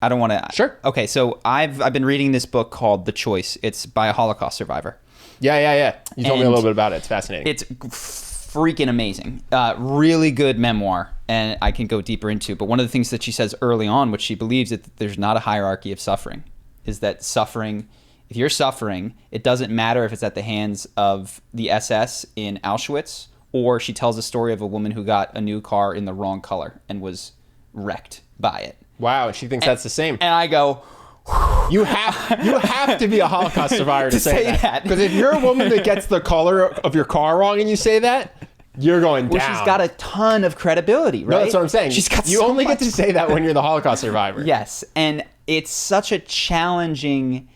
I don't want to. Sure. Okay, so I've been reading this book called The Choice. It's by a Holocaust survivor. Yeah. You told me a little bit about it. It's fascinating. It's freaking amazing. Really good memoir, and I can go deeper into. But one of the things that she says early on, which she believes that there's not a hierarchy of suffering, is that suffering, if you're suffering, it doesn't matter if it's at the hands of the SS in Auschwitz, or she tells a story of a woman who got a new car in the wrong color and was wrecked by it. Wow, she thinks that's the same. And I go, you have to be a Holocaust survivor to say that. Because if you're a woman that gets the color of your car wrong and you say that, you're going down. Well, she's got a ton of credibility, right? No, that's what I'm saying. She's got you only get to say that when you're the Holocaust survivor. Yes, and it's such a challenging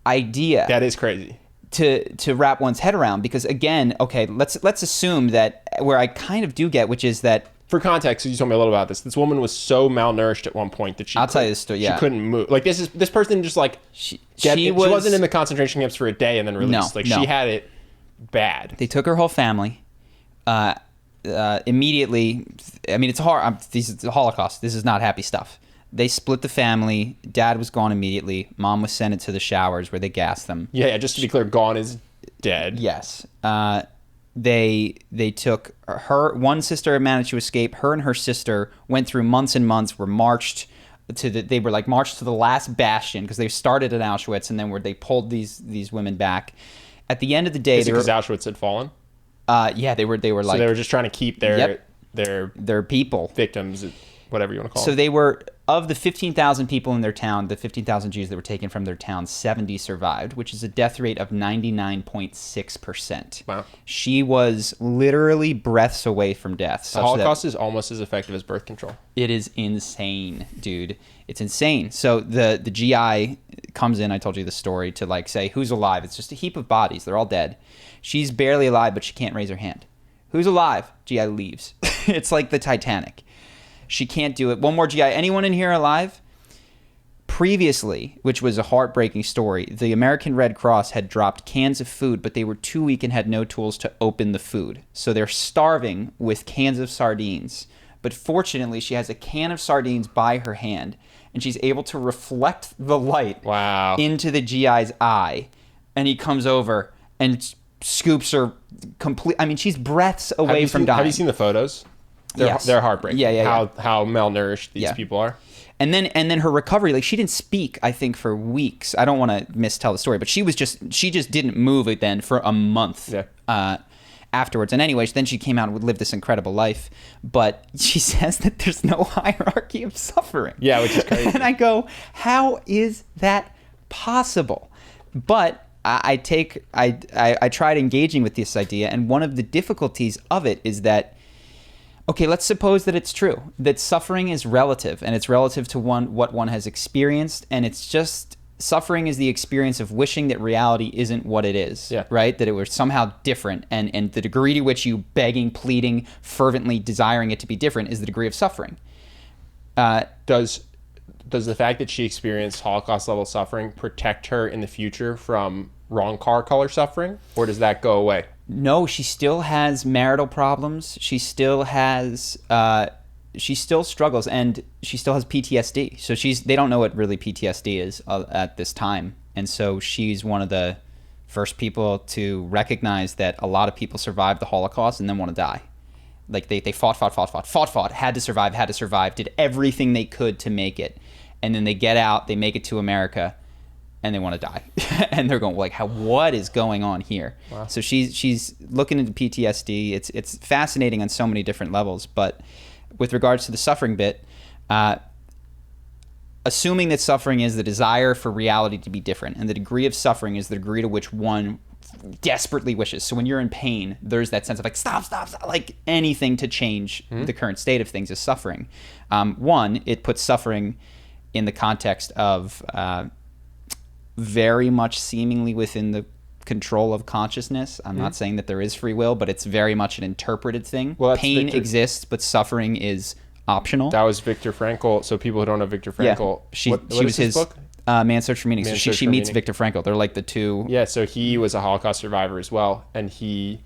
idea. That is crazy. To wrap one's head around, because again, okay, let's assume that where I kind of do get, which is that, for context, you told me a little about this. This woman was so malnourished at one point that I'll tell you this story. Yeah, she couldn't move. Like this person just like she wasn't in the concentration camps for a day and then released. No. She had it bad. They took her whole family immediately. I mean, it's hard. This is the Holocaust. This is not happy stuff. They split the family. Dad was gone immediately. Mom was sent into the showers where they gassed them. Yeah. Just to be clear, gone is dead. Yes. They took her. One sister had managed to escape. Her and her sister went through months and months. Were marched to marched to the last bastion, because they started at Auschwitz, and then they pulled these women back. At the end of the day, because Auschwitz had fallen. Yeah, they were like, so they were just trying to keep their people, victims, whatever you want to call them. So them. they were, of the 15,000 people in their town, the 15,000 Jews that were taken from their town, 70 survived, which is a death rate of 99.6%. Wow. She was literally breaths away from death. The Holocaust is almost as effective as birth control. It is insane, dude. It's insane. So the GI comes in, I told you the story, to like say, who's alive? It's just a heap of bodies. They're all dead. She's barely alive, but she can't raise her hand. Who's alive? GI leaves. It's like the Titanic. She can't do it. One more GI. Anyone in here alive? Previously, which was a heartbreaking story, the American Red Cross had dropped cans of food, but they were too weak and had no tools to open the food. So they're starving with cans of sardines. But fortunately, she has a can of sardines by her hand, and she's able to reflect the light into the GI's eye. And he comes over and scoops her complete. I mean, she's breaths away from dying. Have you seen the photos? They're heartbreaking. Yeah. How malnourished these people are. And then her recovery, like, she didn't speak, I think, for weeks. I don't want to mistell the story, but she just didn't move it then for a month afterwards. And anyways, then she came out and would live this incredible life. But she says that there's no hierarchy of suffering. Yeah, which is crazy. And I go, how is that possible? But I tried engaging with this idea, and one of the difficulties of it is that, okay, let's suppose that it's true, that suffering is relative, and it's relative to what one has experienced, and it's just, suffering is the experience of wishing that reality isn't what it is, right? That it was somehow different, and the degree to which you begging, pleading, fervently desiring it to be different is the degree of suffering. Does the fact that she experienced Holocaust-level suffering protect her in the future from wrong car color suffering, or does that go away? No, she still has marital problems. She still has, she still struggles, and she still has PTSD. So they don't know what really PTSD is at this time. And so she's one of the first people to recognize that a lot of people survive the Holocaust and then want to die. Like they fought, had to survive, did everything they could to make it. And then they get out, they make it to America, and they want to die. And they're going, like, what is going on here? Wow. So she's looking into PTSD. It's fascinating on so many different levels. But with regards to the suffering bit, assuming that suffering is the desire for reality to be different, and the degree of suffering is the degree to which one desperately wishes. So when you're in pain, there's that sense of like, stop, like anything to change the current state of things is suffering. One, it puts suffering in the context of very much seemingly within the control of consciousness. I'm not saying that there is free will, but it's very much an interpreted thing. Well, pain exists, but suffering is optional. That was Viktor Frankl. So people who don't know Viktor Frankl, what was his book? Man's Search for Meaning. So she meets Viktor Frankl. They're like the two. Yeah, so he was a Holocaust survivor as well, and his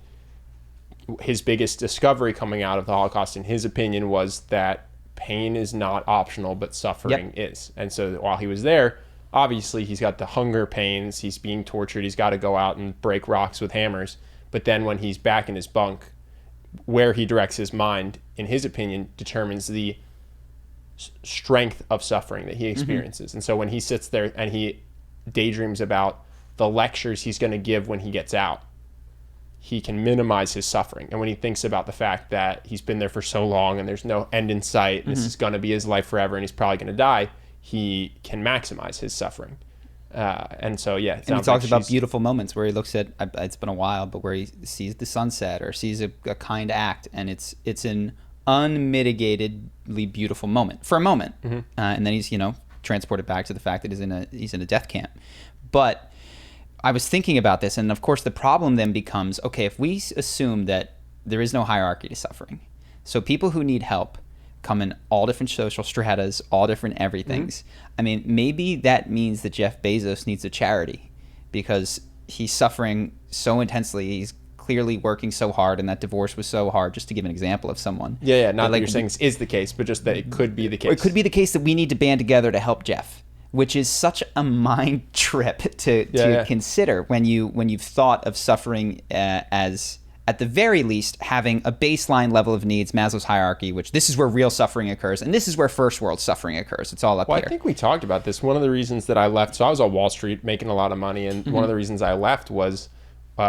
biggest discovery coming out of the Holocaust, in his opinion, was that pain is not optional, but suffering is. And so while he was there, obviously he's got the hunger pains, he's being tortured, he's got to go out and break rocks with hammers. But then when he's back in his bunk, where he directs his mind, in his opinion, determines the strength of suffering that he experiences. And so when he sits there and he daydreams about the lectures he's going to give when he gets out, he can minimize his suffering. And when he thinks about the fact that he's been there for so long and there's no end in sight, and this is going to be his life forever and he's probably going to die, he can maximize his suffering. And so, yeah. And he talks about beautiful moments where he looks at, it's been a while, but where he sees the sunset or sees a kind act, and it's an unmitigatedly beautiful moment for a moment. And then he's, transported back to the fact that he's in a death camp. But I was thinking about this, and of course the problem then becomes, okay, if we assume that there is no hierarchy to suffering, so people who need help come in all different social stratas, all different everythings. I mean, maybe that means that Jeff Bezos needs a charity because he's suffering so intensely. He's clearly working so hard, and that divorce was so hard, just to give an example of someone. Not that you're saying this is the case, but just that it could be the case. Or it could be the case that we need to band together to help Jeff, which is such a mind trip to consider when you've thought of suffering as, at the very least, having a baseline level of needs, Maslow's hierarchy, which this is where real suffering occurs, and this is where first world suffering occurs. It's all up here. I think we talked about this. One of the reasons that I left, so I was on Wall Street making a lot of money, and one of the reasons I left was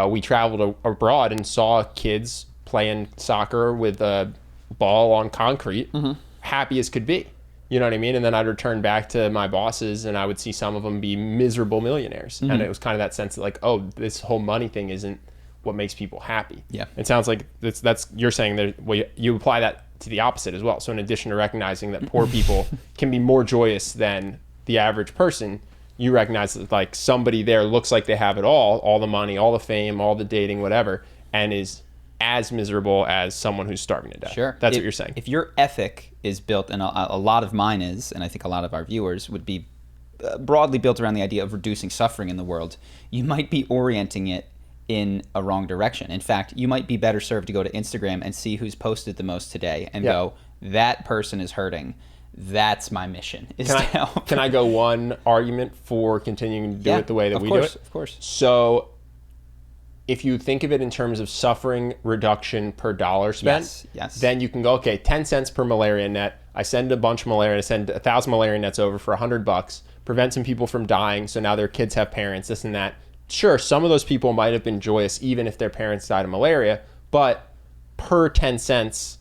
we traveled abroad and saw kids playing soccer with a ball on concrete, happy as could be. You know what I mean? And then I'd return back to my bosses and I would see some of them be miserable millionaires. And it was kind of that sense of like, oh, this whole money thing isn't what makes people happy. Yeah. It sounds like that's you're saying that you apply that to the opposite as well. So in addition to recognizing that poor people can be more joyous than the average person, you recognize that like somebody there looks like they have it all the money, all the fame, all the dating, whatever, and is as miserable as someone who's starving to death. Sure. That's what you're saying. If your ethic is built, and a lot of mine is, and I think a lot of our viewers would be broadly built around the idea of reducing suffering in the world, you might be orienting it in a wrong direction. In fact, you might be better served to go to Instagram and see who's posted the most today and go, that person is hurting. That's my mission, is to help. Can I go one argument for continuing to do it the way that we do it? Of course. So if you think of it in terms of suffering reduction per dollar spent, then you can go, okay, 10 cents per malaria net. I send a bunch of malaria, I send 1,000 malaria nets over for $100, prevent some people from dying, so now their kids have parents, this and that. Sure, some of those people might have been joyous even if their parents died of malaria, but per 10 cents,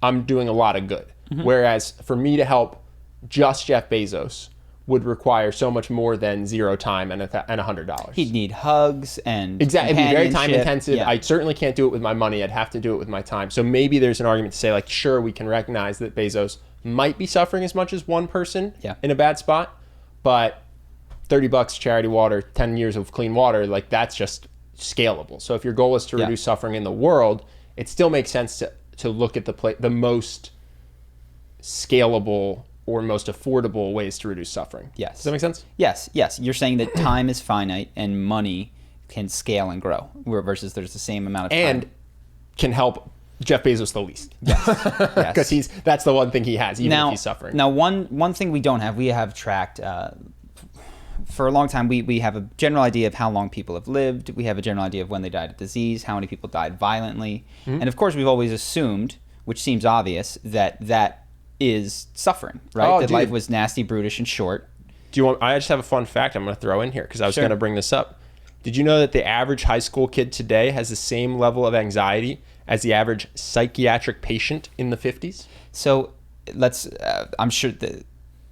I'm doing a lot of good. Whereas for me to help just Jeff Bezos would require so much more than zero time and $100. He'd need hugs and exactly. It'd be very time companionship. intensive. Yeah. I certainly can't do it with my money. I'd have to do it with my time. So maybe there's an argument to say like, sure, we can recognize that Bezos might be suffering as much as one person in a bad spot, but $30 charity water, 10 years of clean water, like that's just scalable. So if your goal is to reduce suffering in the world, it still makes sense to look at the most scalable or most affordable ways to reduce suffering. Yes. Does that make sense? Yes. You're saying that time is finite and money can scale and grow, versus there's the same amount of time. And can help Jeff Bezos the least. Yes. Because that's the one thing he has, even if he's suffering. Now, one thing we don't have, we have tracked, for a long time, we have a general idea of how long people have lived. We have a general idea of when they died of disease, how many people died violently. And of course, we've always assumed, which seems obvious, that is suffering, right? That life was nasty, brutish, and short. I just have a fun fact I'm going to throw in here because I was going to bring this up. Did you know that the average high school kid today has the same level of anxiety as the average psychiatric patient in the 50s? So I'm sure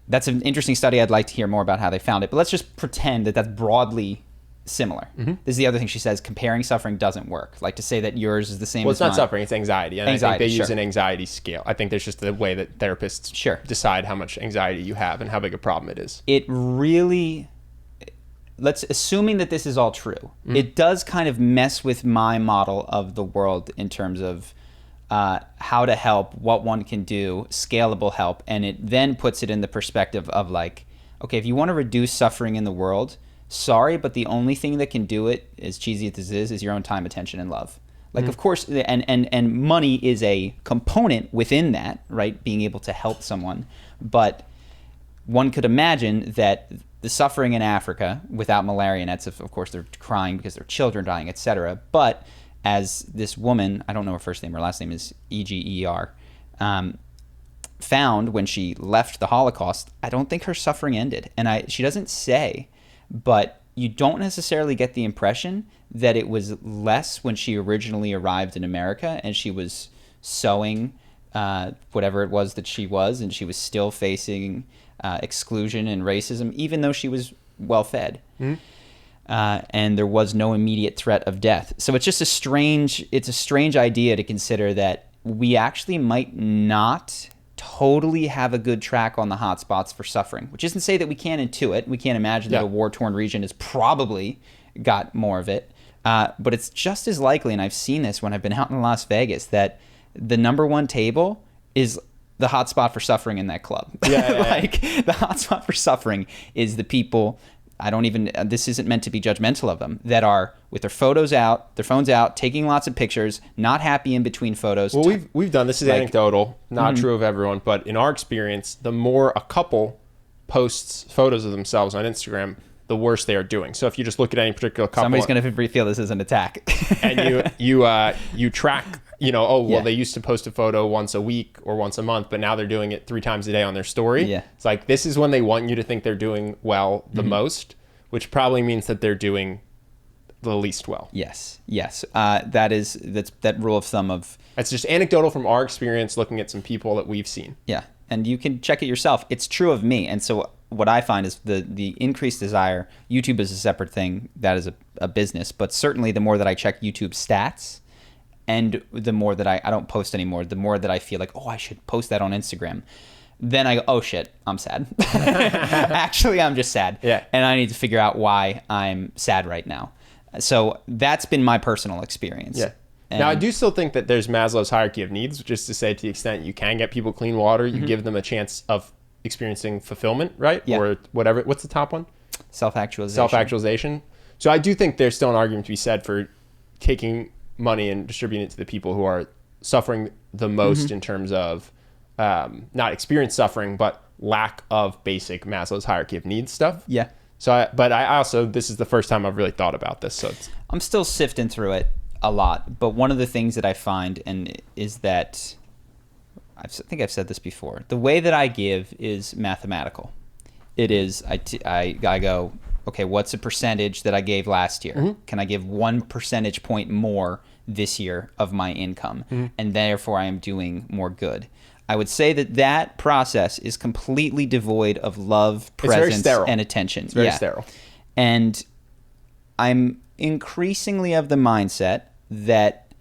that's an interesting study. I'd like to hear more about how they found it, but let's just pretend that that's broadly similar. This is the other thing she says: comparing suffering doesn't work. Like to say that yours is the same. Well, as it's not mine. suffering; it's anxiety. And I think they use an anxiety scale. I think there's just a way that therapists decide how much anxiety you have and how big a problem it is. It really, assuming that this is all true, it does kind of mess with my model of the world in terms of how to help, what one can do, scalable help, and it then puts it in the perspective of like, okay, if you want to reduce suffering in the world, sorry, but the only thing that can do it, as cheesy as this is your own time, attention, and love. Like, of course, and money is a component within that, right? Being able to help someone. But one could imagine that the suffering in Africa without malaria nets, of course, they're crying because their children are dying, etc. But as this woman, I don't know her first name, her last name is Eger, found when she left the Holocaust, I don't think her suffering ended. And she doesn't say, but you don't necessarily get the impression that it was less when she originally arrived in America and she was sewing whatever it was that she was, and she was still facing exclusion and racism, even though she was well-fed. And there was no immediate threat of death. So it's just a strange idea to consider that we actually might not totally have a good track on the hotspots for suffering, which isn't to say that we can't intuit. We can't imagine that a war-torn region has probably got more of it. But it's just as likely, and I've seen this when I've been out in Las Vegas, that the number one table is the hotspot for suffering in that club. Like, the hotspot for suffering is the people, this isn't meant to be judgmental of them, that are with their phones out, taking lots of pictures, not happy in between photos. Well, we've done, this is anecdotal, not true of everyone, but in our experience, the more a couple posts photos of themselves on Instagram, the worse they are doing. So if you just look at any particular couple, somebody's going to feel this is an attack. And you track, they used to post a photo once a week or once a month, but now they're doing it 3 times a day on their story. It's like, this is when they want you to think they're doing well the most, which probably means that they're doing the least well. Yes. That rule of thumb of... It's just anecdotal from our experience looking at some people that we've seen. Yeah. And you can check it yourself. It's true of me. And so what I find is the increased desire. YouTube is a separate thing. That is a business. But certainly the more that I check YouTube stats, and the more that I don't post anymore, the more that I feel like, oh, I should post that on Instagram. Then I go, oh shit, I'm sad. Actually, I'm just sad. And I need to figure out why I'm sad right now. So that's been my personal experience. Now, I do still think that there's Maslow's hierarchy of needs, which is to say, to the extent you can get people clean water, you give them a chance of experiencing fulfillment, right? Or whatever. What's the top one? Self-actualization. So I do think there's still an argument to be said for taking money and distributing it to the people who are suffering the most in terms of not experience suffering, but lack of basic Maslow's hierarchy of needs stuff. So, but I also, this is the first time I've really thought about this. So I'm still sifting through it a lot. But one of the things that I find is that, I think I've said this before, the way that I give is mathematical. It is, I go, okay, what's a percentage that I gave last year? Can I give 1 percentage point more this year of my income? And therefore I am doing more good. I would say that process is completely devoid of love, presence, and attention. It's very sterile. And I'm increasingly of the mindset that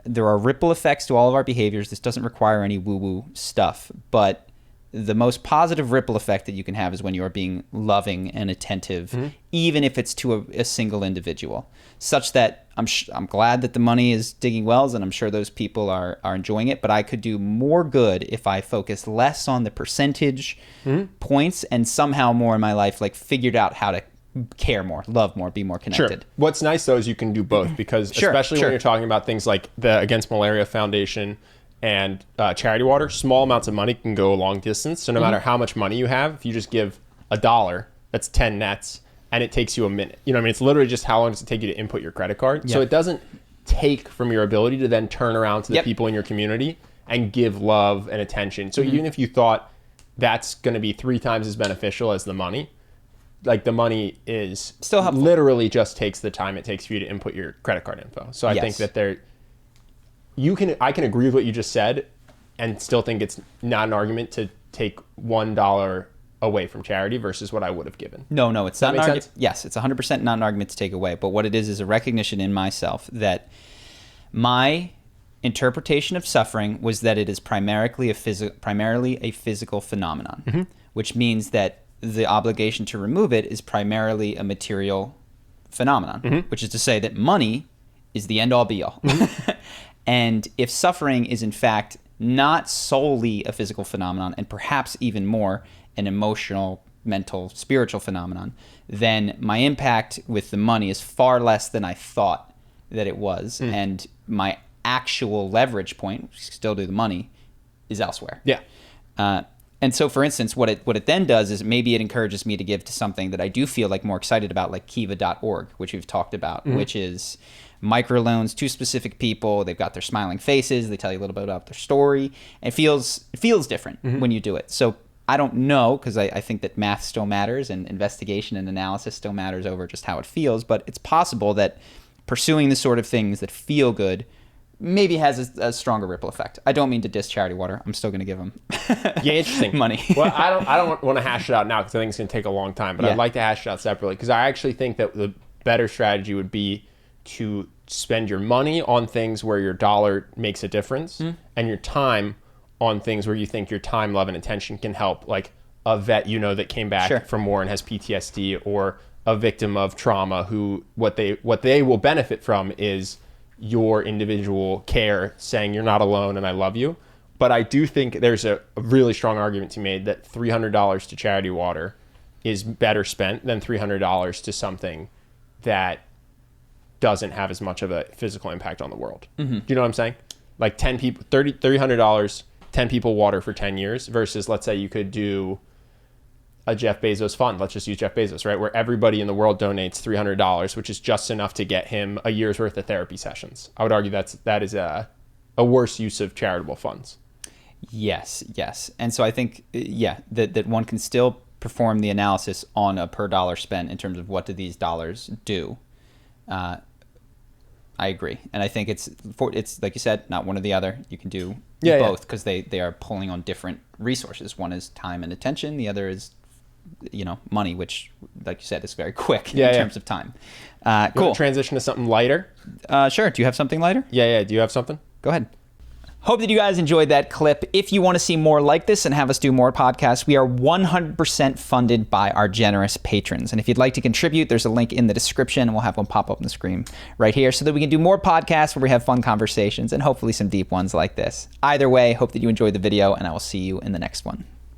there are ripple effects to all of our behaviors. This doesn't require any woo-woo stuff, but the most positive ripple effect that you can have is when you are being loving and attentive, even if it's to a single individual, such that I'm glad that the money is digging wells, and I'm sure those people are enjoying it, but I could do more good if I focused less on the percentage points and somehow more in my life, like figured out how to care more, love more, be more connected. Sure. What's nice though is you can do both, because especially when you're talking about things like the Against Malaria Foundation and charity water, small amounts of money can go a long distance. So no matter how much money you have, if you just give $1, that's 10 nets, and it takes you a minute. You know what I mean? It's literally just how long does it take you to input your credit card. So it doesn't take from your ability to then turn around to the people in your community and give love and attention. So even if you thought that's going to be 3 times as beneficial as the money, like the money is still helpful. Literally just takes the time it takes for you to input your credit card info. So I think that I can agree with what you just said and still think it's not an argument to take $1 away from charity versus what I would have given. No, it's not an argument. Yes, it's 100% not an argument to take away. But what it is a recognition in myself that my interpretation of suffering was that it is primarily a physical phenomenon, which means that the obligation to remove it is primarily a material phenomenon, which is to say that money is the end-all be-all. And if suffering is in fact not solely a physical phenomenon, and perhaps even more an emotional, mental, spiritual phenomenon, then my impact with the money is far less than I thought that it was. And my actual leverage point, still do the money, is elsewhere. Yeah. And so, for instance, what it then does is maybe it encourages me to give to something that I do feel like more excited about, like Kiva.org, which we've talked about, which is microloans to specific people. They've got their smiling faces. They tell you a little bit about their story. And it feels different when you do it. So I don't know, because I think that math still matters and investigation and analysis still matters over just how it feels. But it's possible that pursuing the sort of things that feel good maybe has a stronger ripple effect. I don't mean to diss Charity Water. I'm still going to give them interesting money. Well, I don't want to hash it out now because I think it's going to take a long time. But I'd like to hash it out separately because I actually think that the better strategy would be to spend your money on things where your dollar makes a difference and your time on things where you think your time, love, and attention can help, like a vet that came back from war and has PTSD, or a victim of trauma who what they will benefit from is your individual care, saying you're not alone and I love you. But I do think there's a really strong argument to be made that $300 to Charity Water is better spent than $300 to something that doesn't have as much of a physical impact on the world. Do you know what I'm saying? Like 10 people, $300, 10 people water for 10 years versus, let's say you could do a Jeff Bezos fund. Let's just use Jeff Bezos, right? Where everybody in the world donates $300, which is just enough to get him a year's worth of therapy sessions. I would argue that is a worse use of charitable funds. Yes. And so I think, that one can still perform the analysis on a per dollar spent in terms of what do these dollars do. I agree. And I think it's like you said, not one or the other. You can do both because they are pulling on different resources. One is time and attention. The other is money, which, like you said, is very quick in terms of time. Cool. Transition to something lighter? Sure. Do you have something lighter? Yeah. Do you have something? Go ahead. Hope that you guys enjoyed that clip. If you want to see more like this and have us do more podcasts, we are 100% funded by our generous patrons. And if you'd like to contribute, there's a link in the description, and we'll have one pop up on the screen right here so that we can do more podcasts where we have fun conversations and hopefully some deep ones like this. Either way, hope that you enjoyed the video, and I will see you in the next one.